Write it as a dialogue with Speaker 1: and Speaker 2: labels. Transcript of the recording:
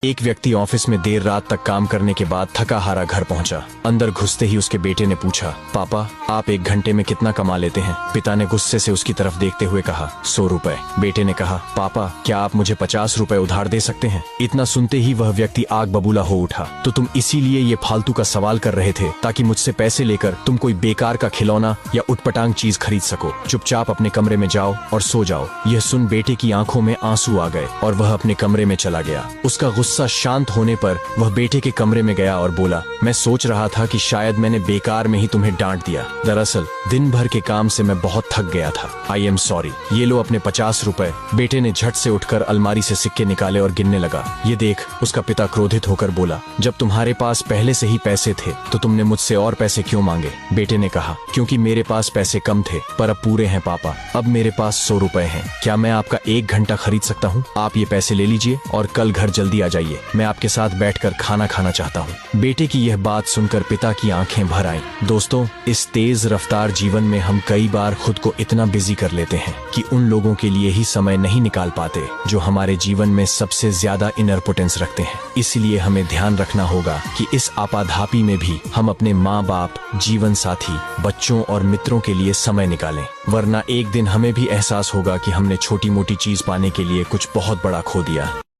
Speaker 1: एक व्यक्ति ऑफिस में देर रात तक काम करने के बाद थका हारा घर पहुंचा। अंदर घुसते ही उसके बेटे ने पूछा, पापा आप 1 घंटे में कितना कमा लेते हैं? पिता ने गुस्से से उसकी तरफ देखते हुए कहा, 100 रुपए। बेटे ने कहा, पापा क्या आप मुझे 50 रुपए उधार दे सकते हैं? इतना सुनते ही वह व्यक्ति आग बबूला हो उठा। तो तुम इसीलिए ये फालतू का सवाल कर रहे थे ताकि मुझसे पैसे लेकर तुम कोई बेकार का खिलौना या उटपटांग चीज खरीद सको। चुपचाप अपने कमरे में जाओ और सो जाओ। यह सुन बेटे की आंखों में आंसू आ गए और वह अपने कमरे में चला गया। उसका गुस्सा शांत होने पर वह बेटे के कमरे में गया और बोला, मैं सोच रहा था कि शायद मैंने बेकार में ही तुम्हें डांट दिया। दरअसल दिन भर के काम से मैं बहुत थक गया था। I am sorry. ये लो अपने 50 रुपए। बेटे ने झट से उठकर अलमारी से सिक्के निकाले और गिनने लगा। ये देख, उसका पिता क्रोधित होकर बोला, जब तुम्हारे पास पहले से ही पैसे थे तो तुमने मुझसे और पैसे क्यों मांगे? बेटे ने कहा, क्योंकि मेरे पास पैसे कम थे पर अब पूरे हैं पापा। अब मेरे पास 100 रुपए हैं। क्या मैं आपका 1 घंटा खरीद सकता हूँ? आप ये पैसे ले लीजिए और कल घर जल्दी आ जाइए। मैं आपके साथ बैठकर खाना खाना चाहता हूँ। बेटे की यह बात सुनकर पिता की आंखें भर आईं। दोस्तों, इस तेज रफ्तार जीवन में हम कई बार खुद को इतना बिजी कर लेते हैं कि उन लोगों के लिए ही समय नहीं निकाल पाते जो हमारे जीवन में सबसे ज्यादा इम्पोर्टेंस रखते हैं। इसलिए हमें ध्यान रखना होगा कि इस आपाधापी में भी हम अपने माँ बाप, जीवन साथी, बच्चों और मित्रों के लिए समय निकालें, वरना एक दिन हमें भी एहसास होगा कि हमने छोटी मोटी चीज पाने के लिए कुछ बहुत बड़ा खो दिया।